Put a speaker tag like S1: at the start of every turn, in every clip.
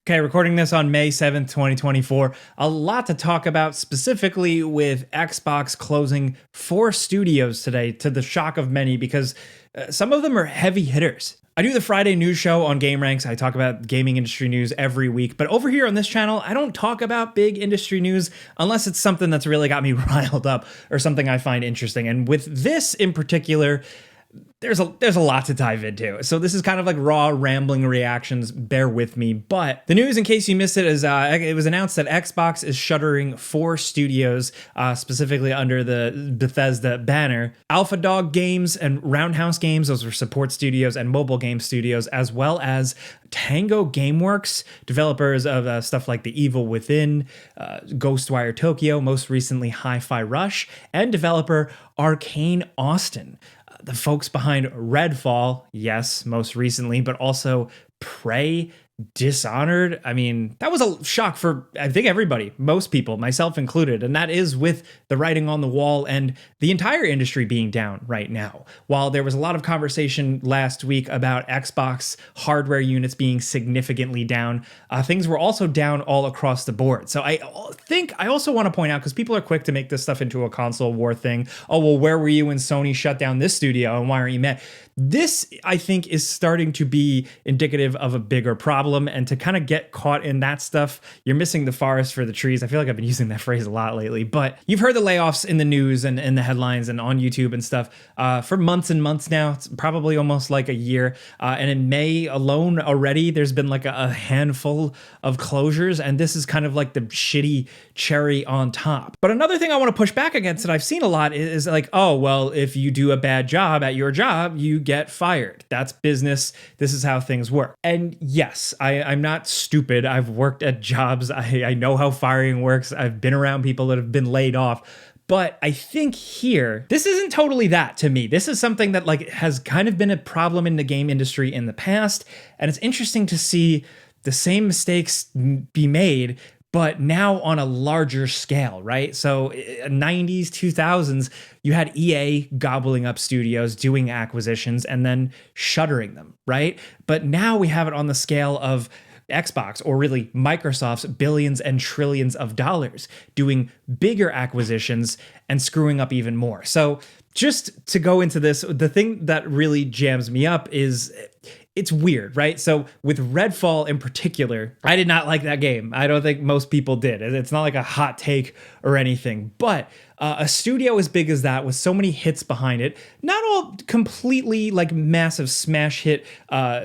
S1: Okay, recording this on May 7th, 2024. A lot to talk about, specifically with Xbox closing 4 studios today, to the shock of many, because some of them are heavy hitters. I do the Friday news show on Game Ranks. I talk about gaming industry news every week. But over here on this channel, I don't talk about big industry news unless it's something that's really got me riled up or something I find interesting. And with this in particular, there's a lot to dive into. So this is kind of like raw rambling reactions, bear with me. But the news, in case you missed it, is it was announced that Xbox is shuttering 4 studios, specifically under the Bethesda banner. Alpha Dog Games and Roundhouse Games, those are support studios and mobile game studios, as well as Tango Gameworks, developers of stuff like The Evil Within, Ghostwire Tokyo, most recently Hi-Fi Rush, and developer Arcane Austin. The folks behind Redfall, yes, most recently, but also Prey, Dishonored. I mean, that was a shock for, I think, everybody, most people, myself included. And that is with the writing on the wall and the entire industry being down right now. While there was a lot of conversation last week about Xbox hardware units being significantly down, things were also down all across the board. So I think I also want to point out, because people are quick to make this stuff into a console war thing. Oh, well, where were you when Sony shut down this studio and why aren't you mad? This, I think, is starting to be indicative of a bigger problem, and to kind of get caught in that stuff, you're missing the forest for the trees. I feel like I've been using that phrase a lot lately, but you've heard the layoffs in the news and in the headlines and on YouTube and stuff for months and months now. It's probably almost like a year. And in May alone already, there's been like a handful of closures, and this is kind of like the shitty cherry on top. But another thing I want to push back against that I've seen a lot is like, oh, well, if you do a bad job at your job, you get fired. That's business. This is how things work. And yes, I'm not stupid. I've worked at jobs. I know how firing works. I've been around people that have been laid off. But I think here, this isn't totally that to me. This is something that like has kind of been a problem in the game industry in the past. And it's interesting to see the same mistakes be made, but now on a larger scale, right? So 90s, 2000s, you had EA gobbling up studios, doing acquisitions, and then shuttering them, right? But now we have it on the scale of Xbox, or really Microsoft's billions and trillions of dollars, doing bigger acquisitions and screwing up even more. So just to go into this, the thing that really jams me up is it's weird, right? So with Redfall in particular, I did not like that game. I don't think most people did. It's not like a hot take or anything, but a studio as big as that with so many hits behind it, not all completely like massive smash hit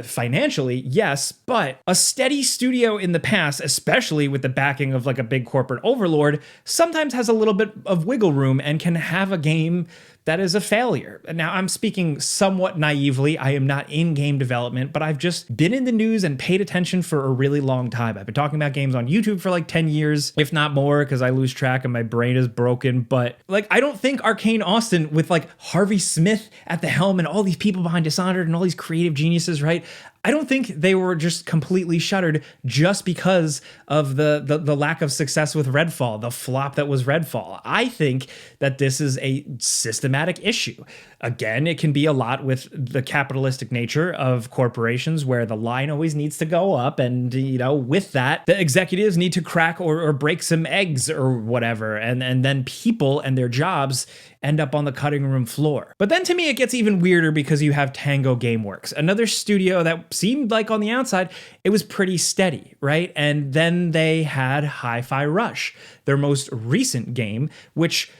S1: financially, yes, but a steady studio in the past, especially with the backing of like a big corporate overlord, sometimes has a little bit of wiggle room and can have a game that is a failure. Now, I'm speaking somewhat naively. I am not in game development, but I've just been in the news and paid attention for a really long time. I've been talking about games on YouTube for like 10 years, if not more, because I lose track and my brain is broken. But like, I don't think Arcane Austin, with like Harvey Smith at the helm and all these people behind Dishonored and all these creative geniuses, right? I don't think they were just completely shuttered just because of the lack of success with Redfall, the flop that was Redfall. I think that this is a systematic issue. Again, it can be a lot with the capitalistic nature of corporations where the line always needs to go up. And, you know, with that, the executives need to crack or break some eggs or whatever. And then people and their jobs end up on the cutting room floor. But then to me, it gets even weirder because you have Tango Gameworks, another studio that seemed like on the outside, it was pretty steady, right? And then they had Hi-Fi Rush, their most recent game, which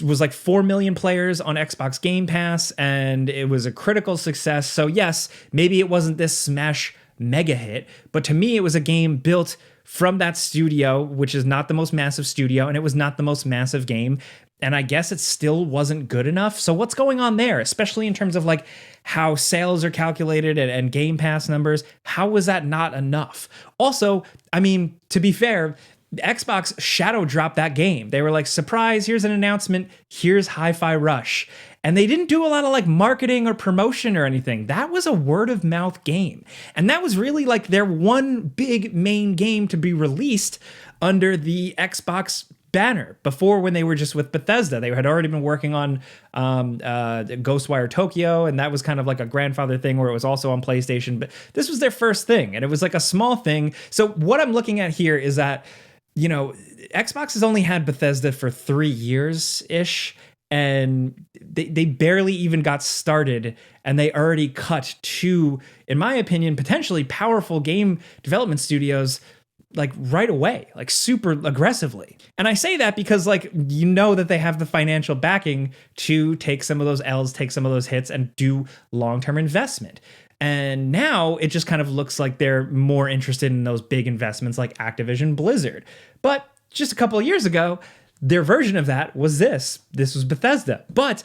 S1: was like 4 million players on Xbox Game Pass, and it was a critical success. So yes, maybe it wasn't this smash mega hit, but to me, it was a game built from that studio, which is not the most massive studio, and it was not the most massive game. And I guess it still wasn't good enough. So what's going on there, especially in terms of like how sales are calculated and Game Pass numbers? How was that not enough? Also, I mean, to be fair, Xbox shadow dropped that game. They were like, surprise, here's an announcement, here's Hi-Fi Rush. And they didn't do a lot of like marketing or promotion or anything. That was a word of mouth game. And that was really like their one big main game to be released under the Xbox banner before, when they were just with Bethesda. They had already been working on Ghostwire Tokyo, and that was kind of like a grandfather thing where it was also on PlayStation, but this was their first thing, and it was like a small thing. So what I'm looking at here is that, you know, Xbox has only had Bethesda for 3 years-ish, and they barely even got started, and they already cut two, in my opinion, potentially powerful game development studios like right away, like super aggressively. And I say that because, like, you know that they have the financial backing to take some of those L's, take some of those hits, and do long-term investment. And now it just kind of looks like they're more interested in those big investments like Activision Blizzard. But just a couple of years ago, their version of that was this. This was Bethesda. But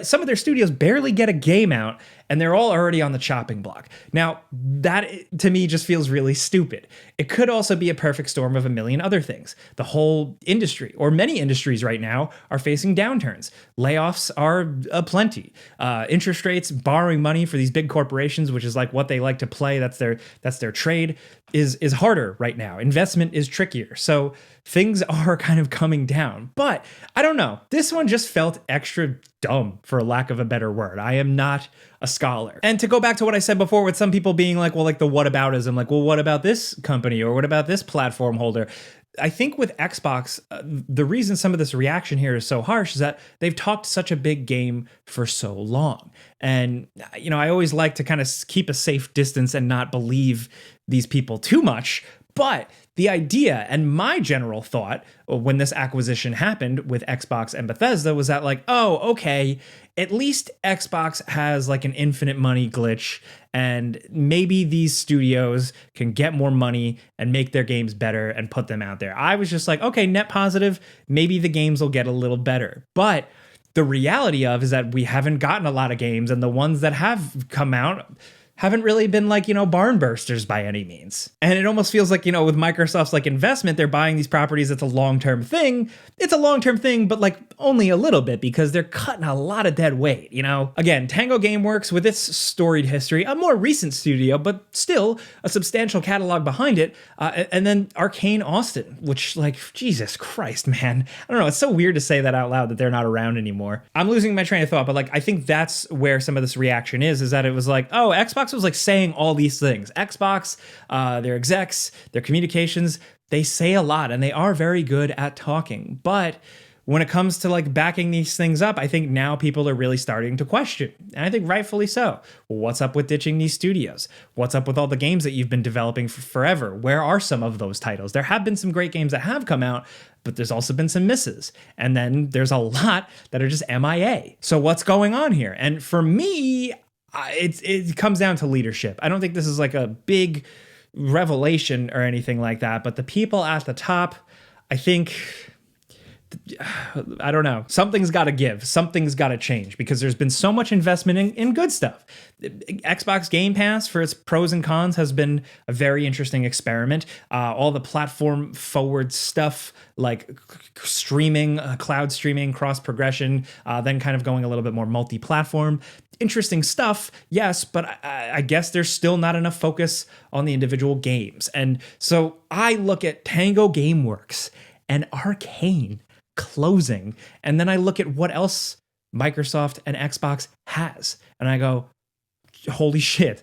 S1: some of their studios barely get a game out, and they're all already on the chopping block. Now, that to me just feels really stupid. It could also be a perfect storm of a million other things. The whole industry, or many industries right now, are facing downturns. Layoffs are aplenty. Interest rates, borrowing money for these big corporations, which is like what they like to play, that's their trade, is harder right now. Investment is trickier. So things are kind of coming down. But I don't know. This one just felt extra dumb, for lack of a better word. I am not a scholar. And to go back to what I said before, with some people being like, well, like the whataboutism, like, well, what about this company, or what about this platform holder? I think with Xbox, the reason some of this reaction here is so harsh is that they've talked such a big game for so long. And, you know, I always like to kind of keep a safe distance and not believe these people too much. But the idea, and my general thought when this acquisition happened with Xbox and Bethesda, was that, like, oh, okay, at least Xbox has like an infinite money glitch, and maybe these studios can get more money and make their games better and put them out there. I was just like, okay, net positive, maybe the games will get a little better. But the reality of is that we haven't gotten a lot of games, and the ones that have come out haven't really been like, you know, barn bursters by any means. And it almost feels like, you know, with Microsoft's like investment, they're buying these properties. It's a long-term thing. It's a long-term thing, but like only a little bit, because they're cutting a lot of dead weight, you know? Again, Tango Gameworks, with its storied history, a more recent studio, but still a substantial catalog behind it. And then Arcane Austin, which, like, Jesus Christ, man. I don't know. It's so weird to say that out loud, that they're not around anymore. I'm losing my train of thought, but like, I think that's where some of this reaction is that it was like, oh, Xbox was like saying all these things. Xbox, their execs, their communications, they say a lot, and they are very good at talking. But when it comes to like backing these things up, I think now people are really starting to question. And I think rightfully so. Well, what's up with ditching these studios? What's up with all the games that you've been developing for forever? Where are some of those titles? There have been some great games that have come out, but there's also been some misses. And then there's a lot that are just MIA. So what's going on here? And for me, it comes down to leadership. I don't think this is like a big revelation or anything like that, but the people at the top, I think, I don't know, something's got to give, something's got to change, because there's been so much investment in good stuff. Xbox Game Pass, for its pros and cons, has been a very interesting experiment. All the platform forward stuff, like streaming, cloud streaming, cross progression, then kind of going a little bit more multi-platform. Interesting stuff, yes, but I guess there's still not enough focus on the individual games. And so I look at Tango Gameworks and Arcane closing, and then I look at what else Microsoft and Xbox has, and I go, holy shit,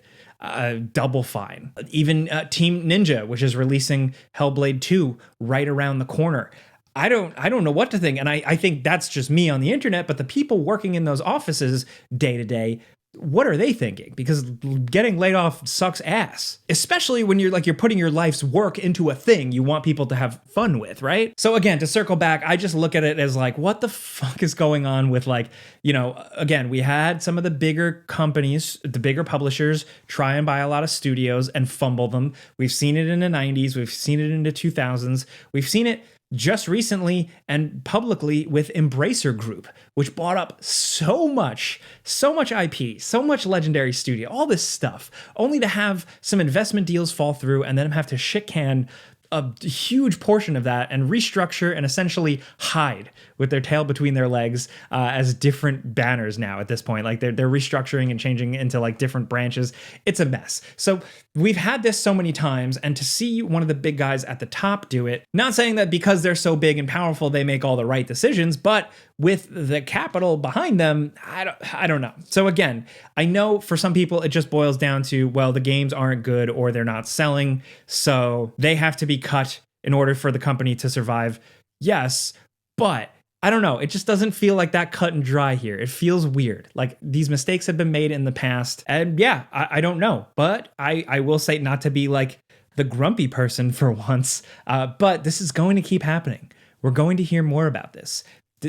S1: Double Fine. Even Team Ninja, which is releasing Hellblade 2 right around the corner. I don't know what to think. And I think that's just me on the internet, but the people working in those offices day to day, what are they thinking? Because getting laid off sucks ass, especially when you're putting your life's work into a thing you want people to have fun with, right? So again, to circle back, I just look at it as like, what the fuck is going on with, like, you know, again, we had some of the bigger companies, the bigger publishers try and buy a lot of studios and fumble them. We've seen it in the 90s. We've seen it in the 2000s. We've seen it just recently and publicly with Embracer Group, which bought up so much IP, so much legendary studio, all this stuff, only to have some investment deals fall through and then have to shit can a huge portion of that and restructure and essentially hide with their tail between their legs as different banners now at this point. Like they're restructuring and changing into like different branches. It's a mess. So we've had this so many times, and to see one of the big guys at the top do it, not saying that because they're so big and powerful they make all the right decisions, but with the capital behind them, I don't know. So again, I know for some people it just boils down to, well, the games aren't good or they're not selling, so they have to be cut in order for the company to survive. Yes, but I don't know. It just doesn't feel like that cut and dry here. It feels weird. Like these mistakes have been made in the past. And yeah, I don't know. But I will say, not to be like the grumpy person for once, but this is going to keep happening. We're going to hear more about this.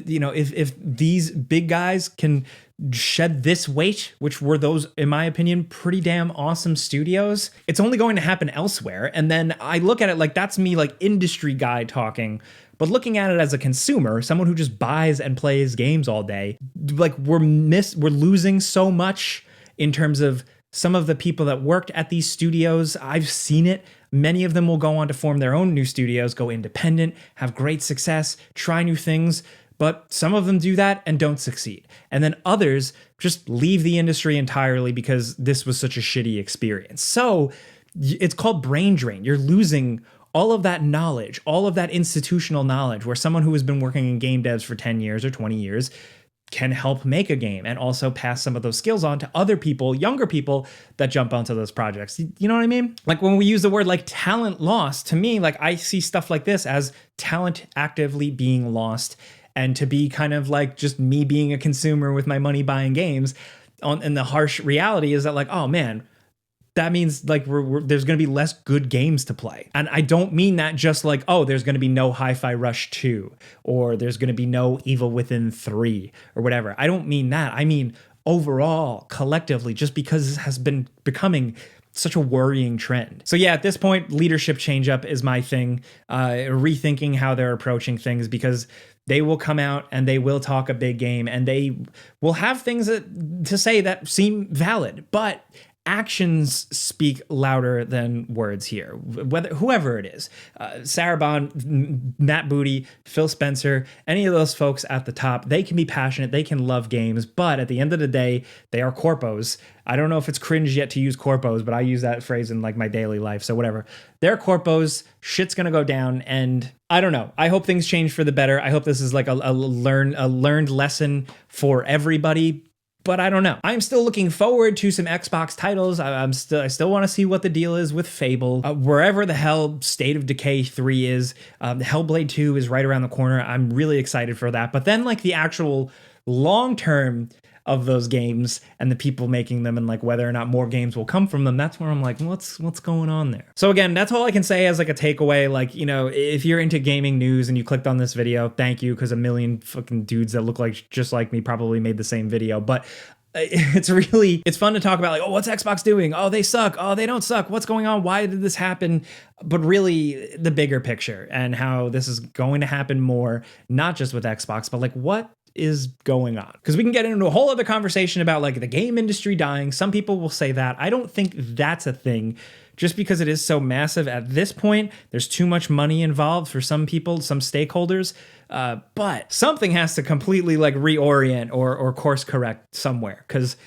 S1: You know, if these big guys can shed this weight, which were those, in my opinion, pretty damn awesome studios, it's only going to happen elsewhere. And then I look at it like that's me, like industry guy talking. But looking at it as a consumer, someone who just buys and plays games all day, like we're losing so much in terms of some of the people that worked at these studios. I've seen it. Many of them will go on to form their own new studios, go independent, have great success, try new things. But some of them do that and don't succeed. And then others just leave the industry entirely because this was such a shitty experience. So it's called brain drain. You're losing all of that knowledge, all of that institutional knowledge, where someone who has been working in game devs for 10 years or 20 years can help make a game and also pass some of those skills on to other people, younger people that jump onto those projects. You know what I mean? Like when we use the word like talent lost, to me, like I see stuff like this as talent actively being lost. And to be kind of like just me being a consumer with my money buying games, and the harsh reality is that like, oh man, that means like there's going to be less good games to play. And I don't mean that just like, oh, there's going to be no Hi-Fi Rush 2 or there's going to be no Evil Within 3 or whatever. I don't mean that. I mean overall, collectively, just because this has been becoming such a worrying trend. So yeah, at this point, leadership change up is my thing, rethinking how they're approaching things, because they will come out and they will talk a big game and they will have things to say that seem valid, but actions speak louder than words here. Whoever it is, Sarah Bond, Matt Booty, Phil Spencer, any of those folks at the top, they can be passionate, they can love games, but at the end of the day, they are corpos. I don't know if it's cringe yet to use corpos, but I use that phrase in like my daily life. So whatever. They're corpos, shit's gonna go down, and I don't know. I hope things change for the better. I hope this is like a learned lesson for everybody. But I don't know. I'm still looking forward to some Xbox titles. I still want to see what the deal is with Fable. Wherever the hell State of Decay 3 is, Hellblade 2 is right around the corner. I'm really excited for that. But then like the actual long term of those games and the people making them and like whether or not more games will come from them, that's where I'm like, what's going on there? So again, that's all I can say as like a takeaway. Like, you know, if you're into gaming news and you clicked on this video, thank you, because a million fucking dudes that look like just like me probably made the same video. But it's fun to talk about like, oh, what's Xbox doing? Oh, they suck. Oh, they don't suck. What's going on? Why did this happen? But really the bigger picture and how this is going to happen more, not just with Xbox, but like what is going on, because we can get into a whole other conversation about like the game industry dying. Some people will say that. I don't think that's a thing, just because it is so massive at this point. There's too much money involved for some people, some stakeholders, but something has to completely like reorient or course correct somewhere, because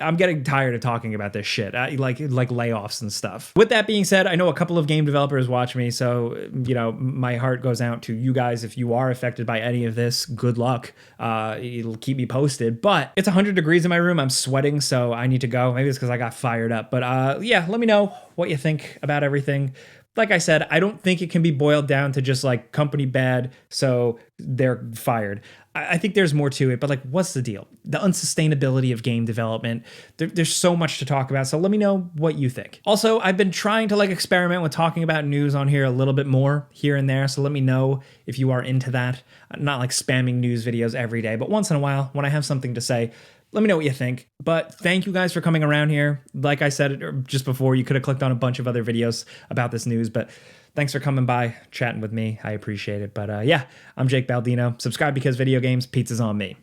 S1: I'm getting tired of talking about this shit, like layoffs and stuff. With that being said, I know a couple of game developers watch me, so you know my heart goes out to you guys. If you are affected by any of this, good luck. It'll keep me posted. But it's 100 degrees in my room. I'm sweating, so I need to go. Maybe it's because I got fired up. But yeah, let me know what you think about everything. Like I said, I don't think it can be boiled down to just like company bad, so they're fired. I think there's more to it, but like, what's the deal? The unsustainability of game development. There's so much to talk about, so let me know what you think. Also, I've been trying to like experiment with talking about news on here a little bit more here and there, so let me know if you are into that. I'm not like spamming news videos every day, but once in a while, when I have something to say, let me know what you think. But thank you guys for coming around here. Like I said just before, you could have clicked on a bunch of other videos about this news, but thanks for coming by, chatting with me. I appreciate it. But yeah, I'm Jake Baldino. Subscribe because video games, pizza's on me.